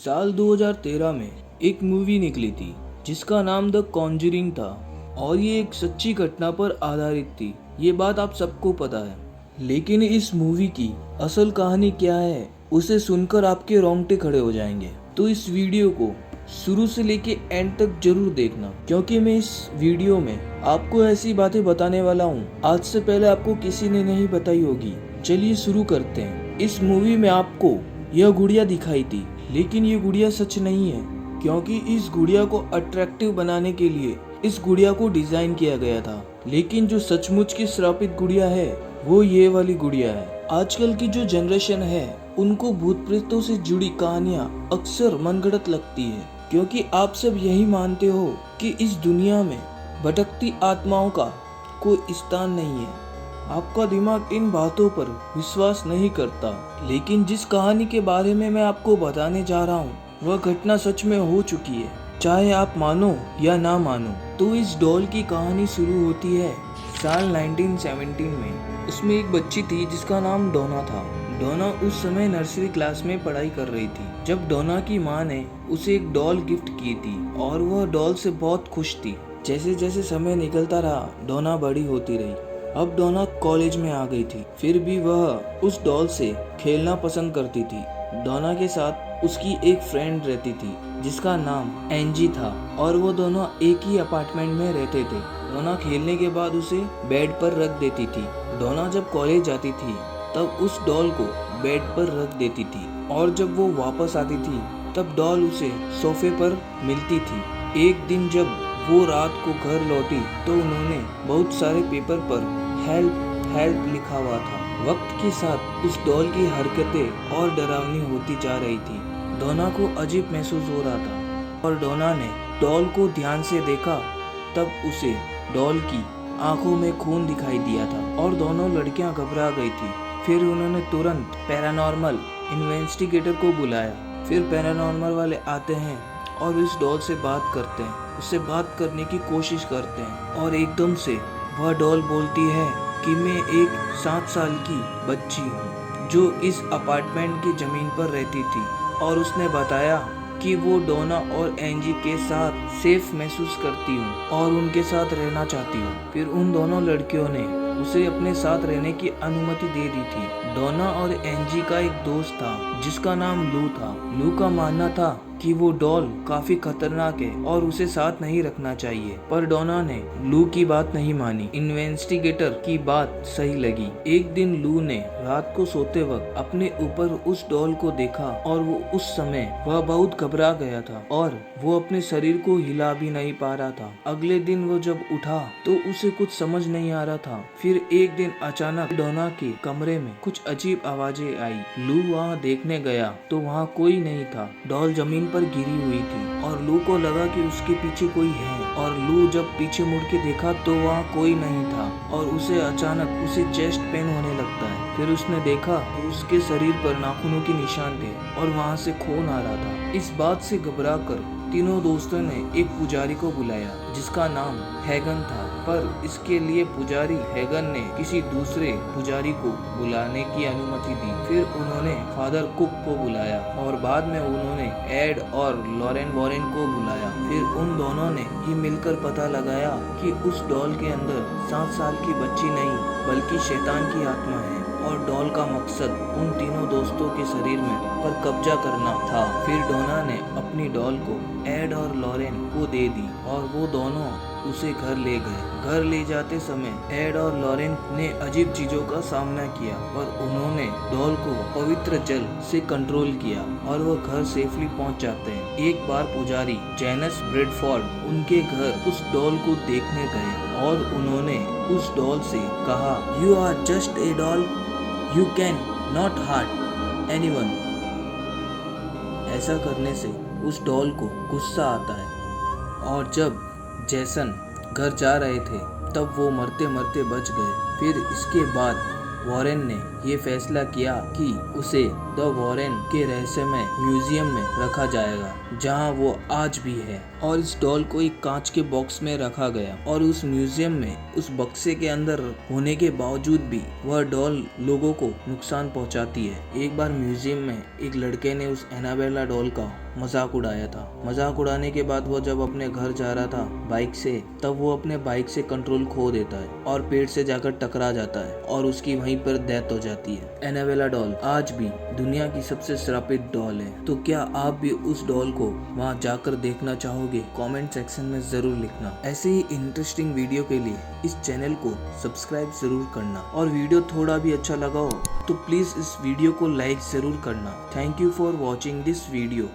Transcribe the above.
साल 2013 में एक मूवी निकली थी जिसका नाम द कॉन्जरिंग था और ये एक सच्ची घटना पर आधारित थी। ये बात आप सबको पता है, लेकिन इस मूवी की असल कहानी क्या है उसे सुनकर आपके रोंगटे खड़े हो जाएंगे। तो इस वीडियो को शुरू से लेके एंड तक जरूर देखना, क्योंकि मैं इस वीडियो में आपको ऐसी बातें बताने वाला हूँ आज से पहले आपको किसी ने नहीं बताई होगी। चलिए शुरू करते हैं। इस मूवी में आपको यह गुड़िया दिखाई थी, लेकिन ये गुड़िया सच नहीं है, क्योंकि इस गुड़िया को अट्रैक्टिव बनाने के लिए इस गुड़िया को डिजाइन किया गया था। लेकिन जो सचमुच की श्रापित गुड़िया है वो ये वाली गुड़िया है। आजकल की जो जनरेशन है उनको भूत प्रेतों से जुड़ी कहानियां अक्सर मनगढ़ंत लगती है, क्योंकि आप सब यही मानते हो कि इस दुनिया में भटकती आत्माओं का कोई स्थान नहीं है। आपका दिमाग इन बातों पर विश्वास नहीं करता, लेकिन जिस कहानी के बारे में मैं आपको बताने जा रहा हूँ वह घटना सच में हो चुकी है, चाहे आप मानो या ना मानो। तो इस डॉल की कहानी शुरू होती है साल 1917 में। उसमें एक बच्ची थी जिसका नाम डोना था। डोना उस समय नर्सरी क्लास में पढ़ाई कर रही थी जब डोना की माँ ने उसे एक डॉल गिफ्ट की थी और वह डॉल से बहुत खुश थी। जैसे जैसे समय निकलता रहा डोना बड़ी होती रही। अब डोना कॉलेज में आ गई थी, फिर भी वह उस डॉल से खेलना पसंद करती थी। डोना के साथ उसकी एक फ्रेंड रहती थी जिसका नाम एंजी था और वो दोनों एक ही अपार्टमेंट में रहते थे। डोना खेलने के बाद उसे बेड पर रख देती थी। डोना जब कॉलेज जाती थी तब उस डॉल को बेड पर रख देती थी और जब वो वापस आती थी तब डॉल उसे सोफे पर मिलती थी। एक दिन जब वो रात को घर लौटी तो उन्होंने बहुत सारे पेपर पर हेल्प हेल्प लिखा हुआ था। वक्त के साथ उस डॉल की हरकतें और डरावनी होती जा रही थी। डोना को अजीब महसूस हो रहा था और डोना ने डॉल को ध्यान से देखा, तब उसे डॉल की आंखों में खून दिखाई दिया था और दोनों लड़कियां घबरा गई थी। फिर उन्होंने तुरंत पैरानॉर्मल इन्वेस्टिगेटर को बुलाया। फिर पैरानॉर्मल वाले आते हैं और इस डॉल से बात करते हैं, उससे बात करने की कोशिश करते हैं और एकदम से वह डॉल बोलती है कि मैं एक 7 साल की बच्ची हूँ जो इस अपार्टमेंट की जमीन पर रहती थी और उसने बताया कि वो डोना और एंजी के साथ सेफ महसूस करती हूँ और उनके साथ रहना चाहती हूँ। फिर उन दोनों लड़कियों ने उसे अपने साथ रहने की अनुमति दे दी थी। डोना और एंजी का एक दोस्त था जिसका नाम लू था। लू का मानना था कि वो डॉल काफी खतरनाक है और उसे साथ नहीं रखना चाहिए, पर डोना ने लू की बात नहीं मानी। इन्वेस्टिगेटर की बात सही लगी। एक दिन लू ने रात को सोते वक्त अपने ऊपर उस डॉल को देखा और वो उस समय वह बहुत घबरा गया था और वो अपने शरीर को हिला भी नहीं पा रहा था। अगले दिन वो जब उठा तो उसे कुछ समझ नहीं आ रहा था। फिर एक दिन अचानक डोना के कमरे में कुछ अजीब आवाजें आई। लू वहाँ देखने गया तो वहाँ कोई नहीं था। डॉल जमीन पर गिरी हुई थी और लू को लगा कि उसके पीछे कोई है और लू जब पीछे मुड़ के देखा तो वहाँ कोई नहीं था और उसे अचानक उसे चेस्ट पेन होने लगता है। फिर उसने देखा तो उसके शरीर पर नाखूनों के निशान थे और वहाँ से खून आ रहा था। इस बात से घबराकर तीनों दोस्तों ने एक पुजारी को बुलाया जिसका नाम हैगन था, पर इसके लिए पुजारी हैगन ने किसी दूसरे पुजारी को बुलाने की अनुमति दी। फिर उन्होंने फादर कुक को बुलाया और बाद में उन्होंने एड और लॉरेन वॉरेन को बुलाया। फिर उन दोनों ने ये मिलकर पता लगाया कि उस डॉल के अंदर 7 साल की बच्ची नहीं बल्कि शैतान की आत्मा है और डॉल का मकसद उन तीनों दोस्तों के शरीर में पर कब्जा करना था। फिर डोना ने अपनी डॉल को एड और लॉरेन को दे दी और वो दोनों उसे घर ले गए। घर ले जाते समय एड और लॉरेन ने अजीब चीजों का सामना किया, पर उन्होंने डॉल को पवित्र जल से कंट्रोल किया और वो घर सेफली पहुंच जाते हैं। एक बार पुजारी जेनस ब्रेडफोर्ड उनके घर उस डॉल को देखने गए और उन्होंने उस डॉल से कहा, "You are just a doll. You can not hurt anyone." ऐसा करने से उस डॉल को गुस्सा आता है और जब जैसन घर जा रहे थे तब वो मरते मरते बच गए। फिर इसके बाद वॉरेन ने ये फैसला किया कि उसे द वॉरेन के रहस्यमय म्यूजियम में रखा जाएगा जहां वो आज भी है, और इस डॉल को एक कांच के बॉक्स में रखा गया और उस म्यूजियम में उस बक्से के अंदर होने के बावजूद भी वह डॉल लोगों को नुकसान पहुंचाती है। एक बार म्यूजियम में एक लड़के ने उस एनाबेला डॉल का मजाक उड़ाया था। मजाक उड़ाने के बाद वो जब अपने घर जा रहा था बाइक से, तब वो अपने बाइक से कंट्रोल खो देता है और पेड़ से जाकर टकरा जाता है और उसकी वहीं पर डेथ हो जाती है। एनाबेला डॉल आज भी दुनिया की सबसे श्रापित डॉल है। तो क्या आप भी उस डॉल को वहाँ जाकर देखना चाहोगे? कमेंट सेक्शन में जरूर लिखना। ऐसे ही इंटरेस्टिंग वीडियो के लिए इस चैनल को सब्सक्राइब जरूर करना, और वीडियो थोड़ा भी अच्छा लगा हो तो प्लीज इस वीडियो को लाइक जरूर करना। Thank you for watching this video.